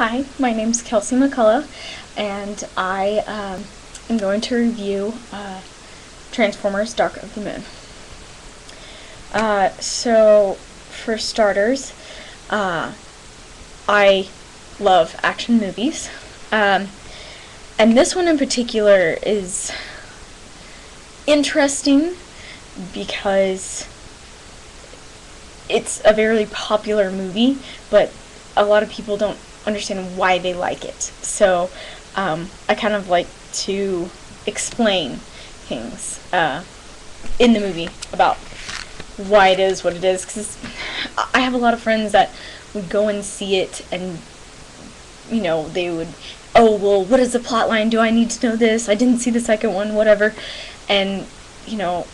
Hi, my name's Kelsey McCullough, and I am going to review Transformers: Dark of the Moon. So, for starters, I love action movies, and this one in particular is interesting because it's a very popular movie, but a lot of people don't understand why they like it. So I kind of like to explain things in the movie about why it is what it is, because I have a lot of friends that would go and see it and, you know, they would, oh, well, what is the plot line? Do I need to know this? I didn't see the second one, whatever. And, you know,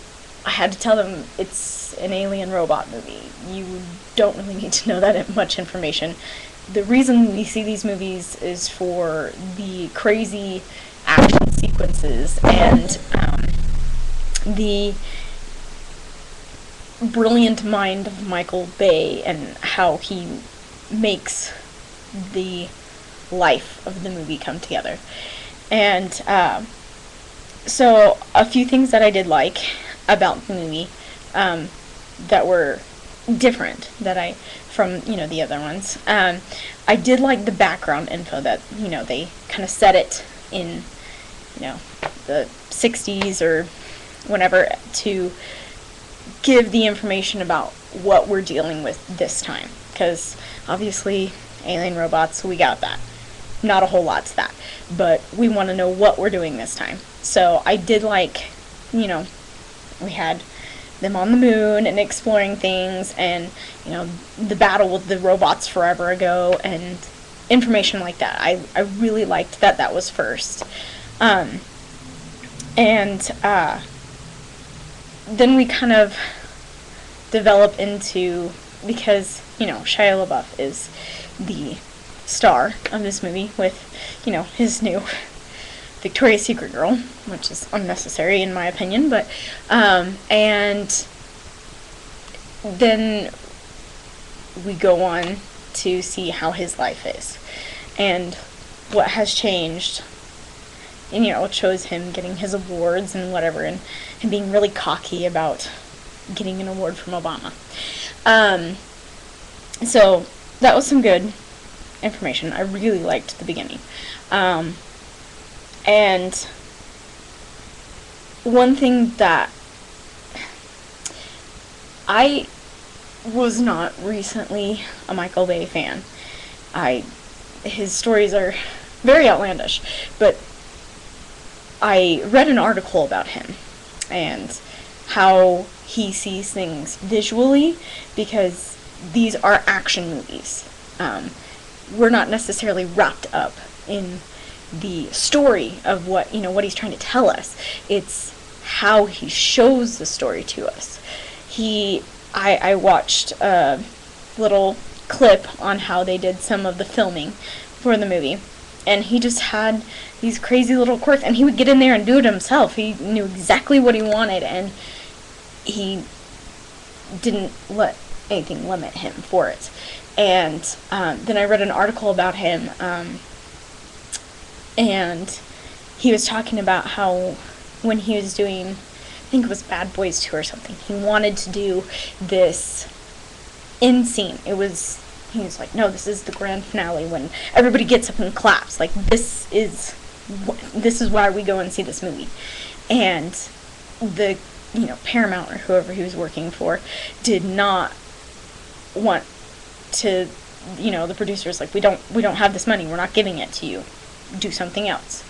I had to tell them it's an alien robot movie. You don't really need to know that much information. The reason we see these movies is for the crazy action sequences and the brilliant mind of Michael Bay and how he makes the life of the movie come together. And so a few things that I did like about the movie that were different from the other ones. I did like the background info that they kind of set it in the 60s or whenever to give the information about what we're dealing with this time, because obviously alien robots, we got that. Not a whole lot to that, but we want to know what we're doing this time. So I did like, we had them on the moon and exploring things, and the battle with the robots forever ago and information like that. I really liked that was first. Then we kind of develop into, because Shia LaBeouf is the star of this movie with his new Victoria's Secret girl, which is unnecessary in my opinion, but and then we go on to see how his life is and what has changed, and it shows him getting his awards and whatever, and him being really cocky about getting an award from Obama. So that was some good information. I really liked the beginning. And one thing that I was not recently a Michael Bay fan. His stories are very outlandish, but I read an article about him and how he sees things visually, because these are action movies. We're not necessarily wrapped up in the story of what he's trying to tell us. It's how he shows the story to us. I watched a little clip on how they did some of the filming for the movie, and he just had these crazy little quirks, and he would get in there and do it himself. He knew exactly what he wanted, and he didn't let anything limit him for it. And then I read an article about him, and he was talking about how when he was doing, I think it was Bad Boys 2 or something, he wanted to do this end scene. He was like, no, this is the grand finale when everybody gets up and claps. Like, this is why we go and see this movie. And the Paramount or whoever he was working for did not want to, the producers, like, we don't have this money, we're not giving it to you, do something else,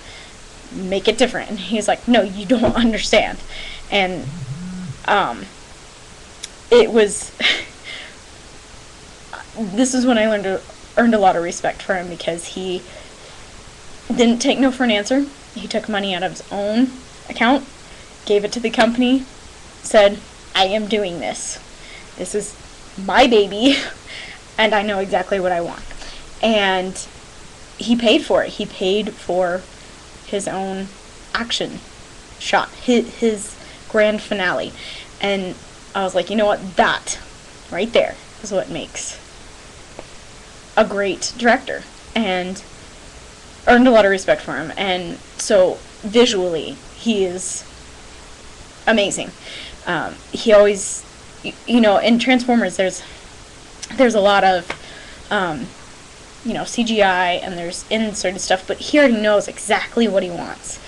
make it different. And he's like, no, you don't understand. And it was this is when I earned a lot of respect for him, because he didn't take no for an answer. He took money out of his own account, gave it to the company, said, I am doing this. This is my baby, and I know exactly what I want. And he paid for it. He paid for his own action shot, his grand finale. And I was like, you know what, that right there is what makes a great director. and earned a lot of respect for him. And so visually, he is amazing. He always, in Transformers, there's a lot of, CGI, and there's inserted stuff, but he already knows exactly what he wants.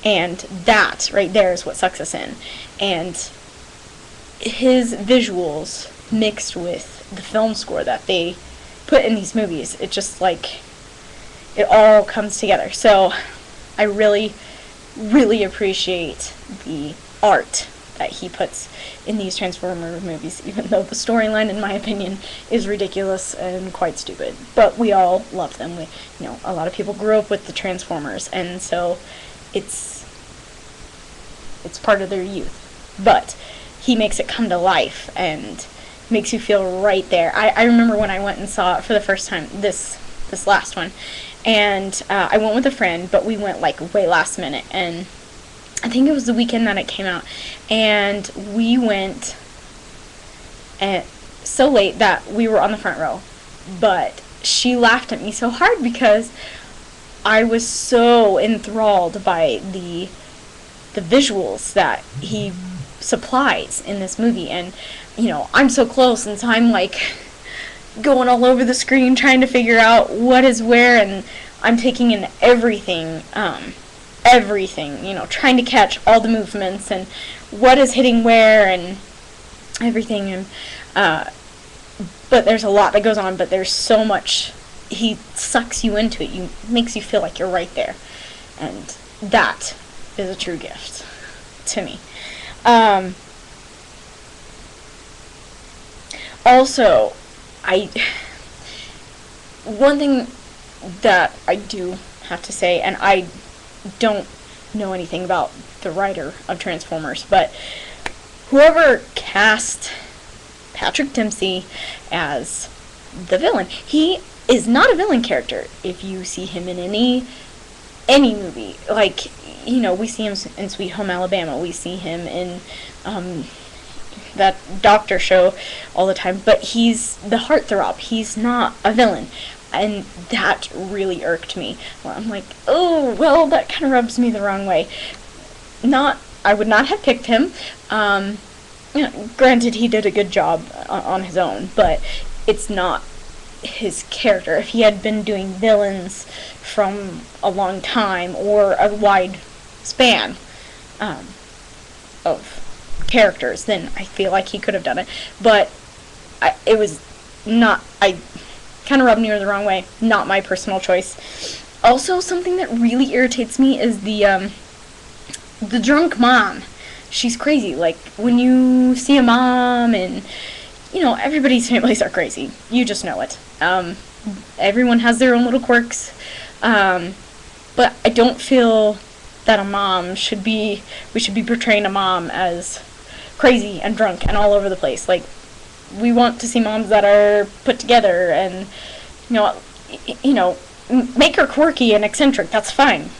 And that right there is what sucks us in. And his visuals mixed with the film score that they put in these movies, it just it all comes together. So I really, really appreciate the art that he puts in these Transformer movies, even though the storyline, in my opinion, is ridiculous and quite stupid. But we all love them. A lot of people grew up with the Transformers, and so it's part of their youth. But he makes it come to life and makes you feel right there. I remember when I went and saw it for the first time, this last one, and I went with a friend, but we went way last minute, and I think it was the weekend that it came out, and we went so late that we were on the front row, but she laughed at me so hard because I was so enthralled by the visuals that he supplies in this movie. And I'm so close, and so I'm going all over the screen trying to figure out what is where, and I'm taking in everything, trying to catch all the movements and what is hitting where and everything. And but there's a lot that goes on, but there's so much. He sucks you into it. Makes you feel like you're right there, and that is a true gift to me. Also, one thing that I do have to say, and I don't know anything about the writer of Transformers, but whoever cast Patrick Dempsey as the villain, he is not a villain character. If you see him in any movie, we see him in Sweet Home Alabama, we see him in that doctor show all the time, but he's the heartthrob. He's not a villain, and that really irked me. Well, I'm oh, well, that kind of rubs me the wrong way. I would not have picked him. Granted, he did a good job on his own, but it's not his character. If he had been doing villains from a long time or a wide span of characters, then I feel like he could have done it. But it was not. I kind of rubbed me the wrong way. Not my personal choice. Also, something that really irritates me is the drunk mom. She's crazy. When you see a mom, and everybody's families are crazy. You just know it. Everyone has their own little quirks. But I don't feel that we should be portraying a mom as crazy and drunk and all over the place. We want to see moms that are put together and, make her quirky and eccentric. That's fine.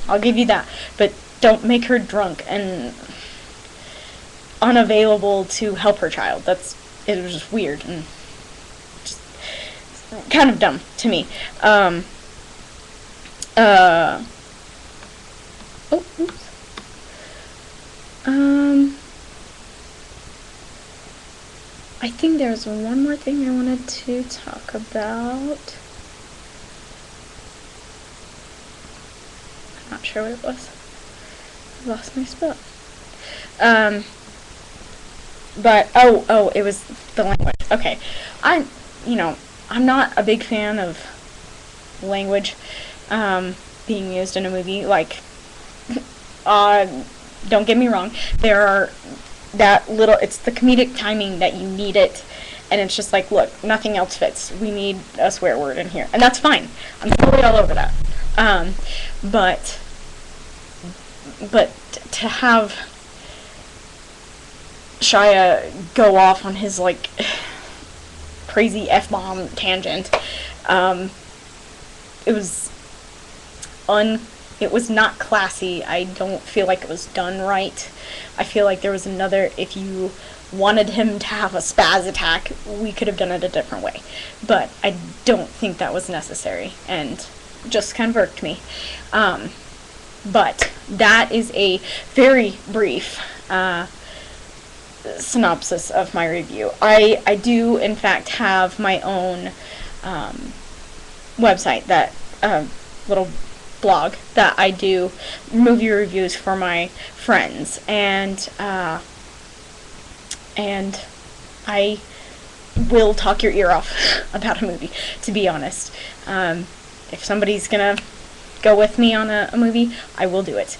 I'll give you that. But don't make her drunk and unavailable to help her child. It was just weird and just kind of dumb to me. I think there's one more thing I wanted to talk about. I'm not sure what it was. I lost my spot. But it was the language. Okay, I'm not a big fan of language being used in a movie. Don't get me wrong. There are it's the comedic timing that you need it, and it's just look, nothing else fits. We need a swear word in here, and that's fine. I'm totally all over that. But to have Shia go off on his crazy F-bomb tangent, it was not classy. I don't feel like it was done right. I feel like there was if you wanted him to have a spaz attack, we could have done it a different way. But I don't think that was necessary, and just kind of irked me. But that is a very brief synopsis of my review. I do, in fact, have my own website, that little blog that I do movie reviews for my friends, and I will talk your ear off about a movie, to be honest. If somebody's gonna go with me on a movie, I will do it.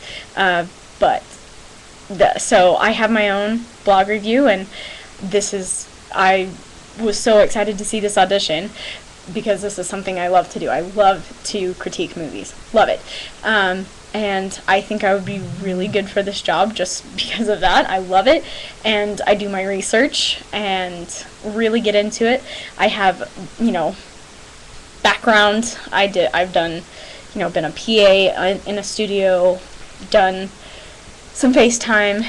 So I have my own blog review, and I was so excited to see this audition, because this is something I love to do. I love to critique movies. Love it. And I think I would be really good for this job just because of that. I love it, and I do my research and really get into it. I have, background. I've done, been a PA in a studio, done some FaceTime.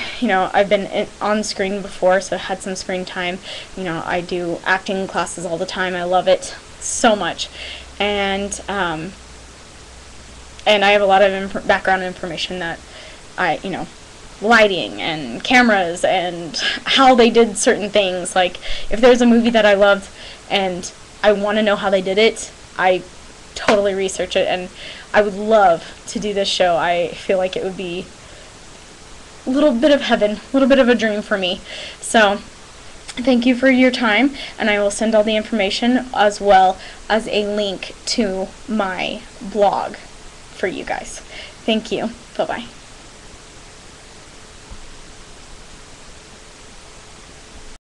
I've been on screen before, so had some screen time. I do acting classes all the time. I love it so much, and I have a lot of background information that lighting and cameras and how they did certain things. Like, if there's a movie that I loved and I want to know how they did it, I totally research it, and I would love to do this show. I feel like it would be a little bit of heaven, a little bit of a dream for me. So thank you for your time, and I will send all the information as well as a link to my blog for you guys. Thank you. Bye-bye.